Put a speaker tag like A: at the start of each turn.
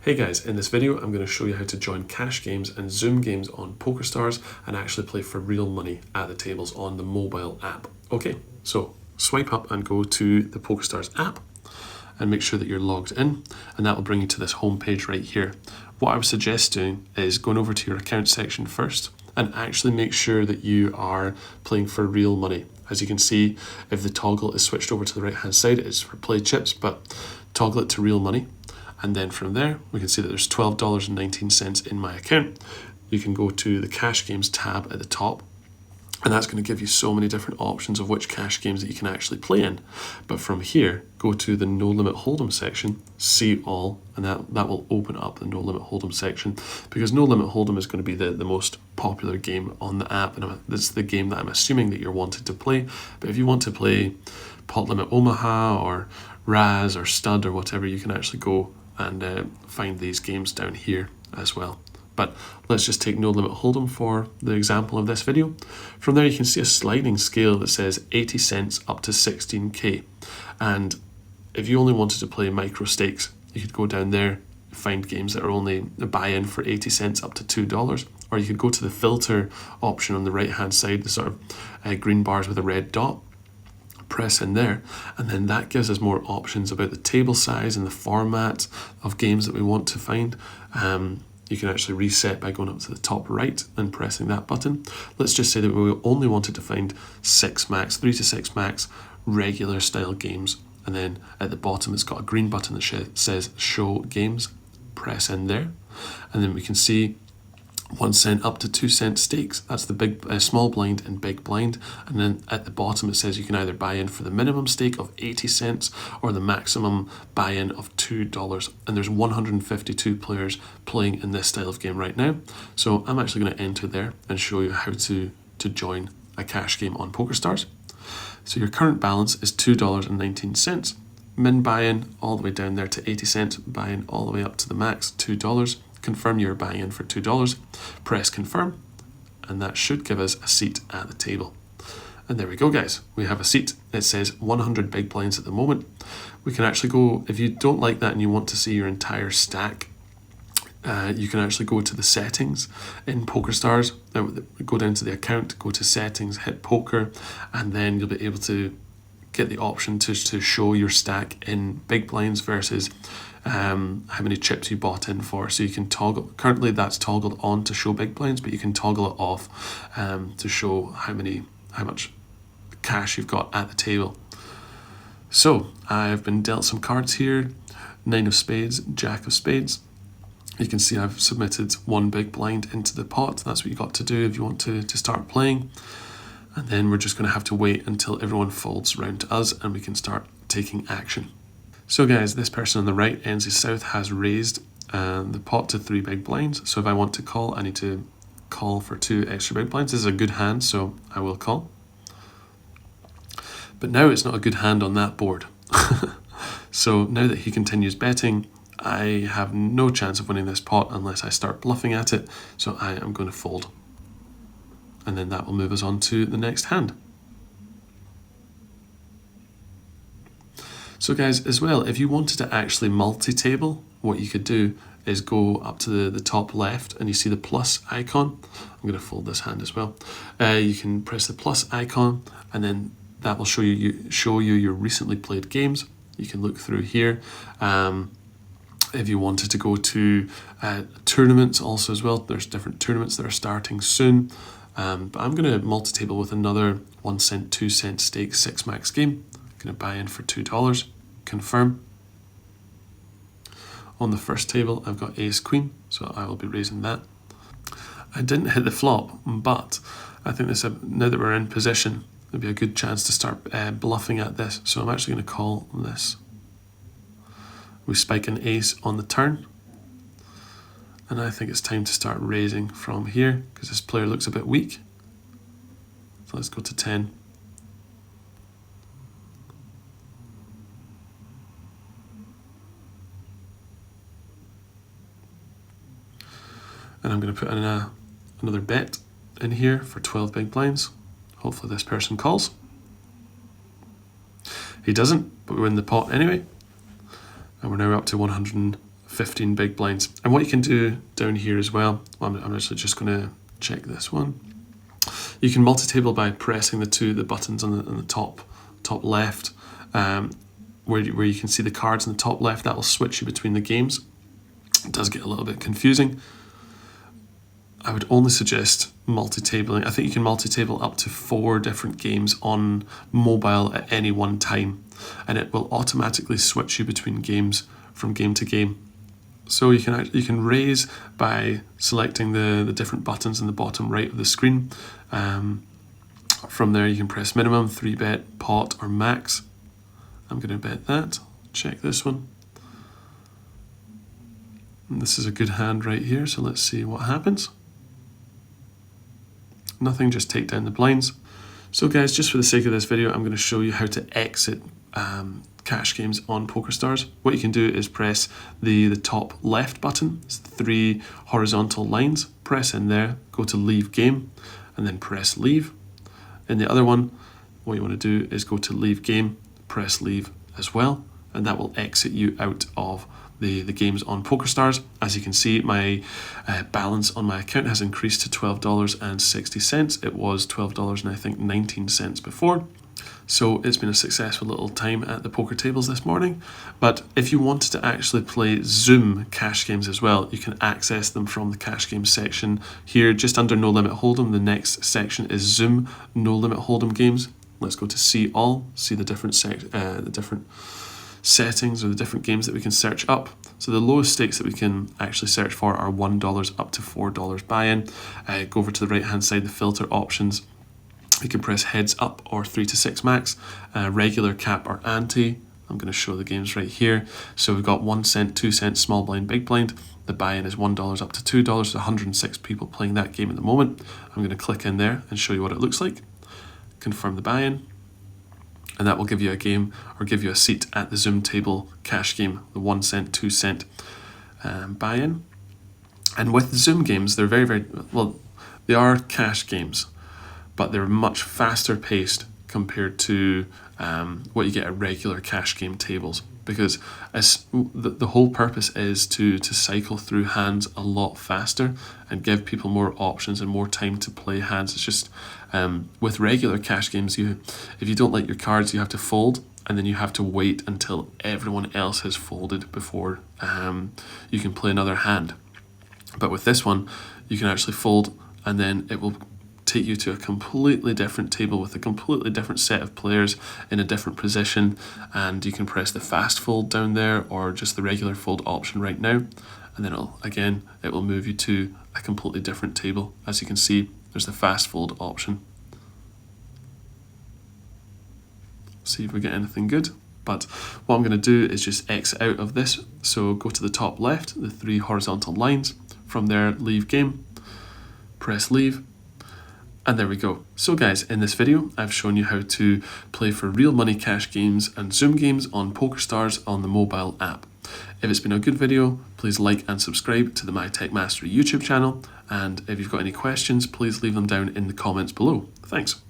A: Hey guys, in this video I'm going to show you how to join cash games and Zoom games on Pokerstars and actually play for real money at the tables on the mobile app. Okay, so swipe up and go to the Pokerstars app and make sure that you're logged in, and that will bring you to this home page right here. What I would suggest doing is going over to your account section first and actually make sure that you are playing for real money. As you can see, if the toggle is switched over to the right hand side, it's for play chips, but toggle it to real money. And then from there, we can see that there's $12.19 in my account. You can go to the cash games tab at the top, and that's going to give you so many different options of which cash games that you can actually play in. But from here, go to the No Limit Hold'em section, see all, and that will open up the No Limit Hold'em section, because No Limit Hold'em is going to be the most popular game on the app, and it's the game that I'm assuming that you're wanting to play. But if you want to play Pot Limit Omaha or Raz or Stud or whatever, you can actually go and find these games down here as well. But let's just take No Limit Hold'em for the example of this video. From there you can see a sliding scale that says 80 cents up to 16k. And if you only wanted to play micro stakes, you could go down there, find games that are only a buy-in for 80 cents up to $2. Or you could go to the filter option on the right hand side, the sort of green bars with a red dot. Press in there, and then that gives us more options about the table size and the format of games that we want to find. You can actually reset by going up to the top right and pressing that button. Let's just say that we only wanted to find 3 to 6 max regular style games, and then at the bottom it's got a green button that says show games. Press in there, and then we can see 1 cent up to 2 cent stakes. That's the big small blind and big blind. And then at the bottom it says you can either buy in for the minimum stake of 80 cents or the maximum buy-in of $2. And there's 152 players playing in this style of game right now. So I'm actually going to enter there and show you how to join a cash game on Pokerstars. So your current balance is $2.19. Min buy-in all the way down there to 80 cents. Buy-in all the way up to the max, $2. Confirm you're buying in for $2, press confirm, and that should give us a seat at the table. And there we go, guys. We have a seat. It says 100 big blinds at the moment. We can actually go, if you don't like that and you want to see your entire stack, you can actually go to the settings in Pokerstars, go down to the account, go to settings, hit poker, and then you'll be able to get the option to show your stack in big blinds versus how many chips you bought in for. So you can toggle, currently that's toggled on to show big blinds, but you can toggle it off to show how much cash you've got at the table. So I've been dealt some cards here, 9 of spades, Jack of spades. You can see I've submitted 1 big blind into the pot. That's what you got to do if you want to start playing. And then we're just going to have to wait until everyone folds round to us and we can start taking action. So guys, this person on the right, NZ South, has raised the pot to 3 big blinds. So if I want to call, I need to call for 2 extra big blinds. This is a good hand, so I will call. But now it's not a good hand on that board. So now that he continues betting, I have no chance of winning this pot unless I start bluffing at it. So I am going to fold. And then that will move us on to the next hand. So guys, as well, if you wanted to actually multi-table, what you could do is go up to the top left and you see the plus icon. I'm going to fold this hand as well. You can press the plus icon and then that will show you your recently played games. You can look through here. If you wanted to go to tournaments also as well, there's different tournaments that are starting soon. But I'm going to multi-table with another 1 cent, 2 cent stake 6 max game. I'm going to buy in for $2, confirm. On the first table, I've got ace queen, so I will be raising that. I didn't hit the flop, but I think now that we're in position, there'll be a good chance to start bluffing at this. So I'm actually going to call this. We spike an ace on the turn. And I think it's time to start raising from here because this player looks a bit weak. So let's go to 10. And I'm going to put in another bet in here for 12 big blinds. Hopefully this person calls. He doesn't, but we win the pot anyway. And we're now up to 100 15 big blinds. And what you can do down here as well, I'm actually just going to check this one. You can multi-table by pressing the buttons on the top left, where you can see the cards in the top left. That will switch you between the games. It does get a little bit confusing. I would only suggest multi-tabling. I think you can multi-table up to 4 different games on mobile at any one time, and it will automatically switch you between games from game to game. So you can raise by selecting the different buttons in the bottom right of the screen. From there you can press minimum, 3-bet, pot or max. I'm going to bet that. Check this one. And this is a good hand right here, so let's see what happens. Nothing, just take down the blinds. So guys, just for the sake of this video, I'm going to show you how to exit cash games on Pokerstars. What you can do is press the top left button. It's 3 horizontal lines. Press in there, go to leave game, and then press leave. In the other one, what you want to do is go to leave game, press leave as well, and that will exit you out of the games on Pokerstars. As you can see, my balance on my account has increased to $12.60. It was $12.19 before. So it's been a successful little time at the poker tables this morning. But if you wanted to actually play Zoom cash games as well, you can access them from the cash games section here, just under No Limit Hold'em. The next section is Zoom No Limit Hold'em games. Let's go to see all, see the different settings or the different games that we can search up. So the lowest stakes that we can actually search for are $1 up to $4 buy-in. Go over to the right hand side, the filter options. You can press heads up or 3 to 6 max, regular, cap or ante. I'm going to show the games right here. So we've got 1 cent, 2 cent, small blind, big blind. The buy-in is $1 up to $2. There's 106 people playing that game at the moment. I'm going to click in there and show you what it looks like. Confirm the buy-in. And that will give you a game or give you a seat at the Zoom table cash game, the 1 cent, 2 cent buy-in. And with the Zoom games, they're very, well, they are cash games, but they're much faster paced compared to what you get at regular cash game tables, because the whole purpose is to cycle through hands a lot faster and give people more options and more time to play hands. It's just with regular cash games, if you don't like your cards, you have to fold, and then you have to wait until everyone else has folded before you can play another hand. But with this one, you can actually fold, and then it will take you to a completely different table with a completely different set of players in a different position, and you can press the fast fold down there or just the regular fold option right now, and then it will move you to a completely different table. As you can see, there's the fast fold option. See if we get anything good. But what I'm going to do is just exit out of this. So go to the top left, the 3 horizontal lines. From there, leave game, press leave. And there we go. So guys, in this video, I've shown you how to play for real money cash games and Zoom games on Pokerstars on the mobile app. If it's been a good video, please like and subscribe to the My Tech Mastery YouTube channel. And if you've got any questions, please leave them down in the comments below. Thanks.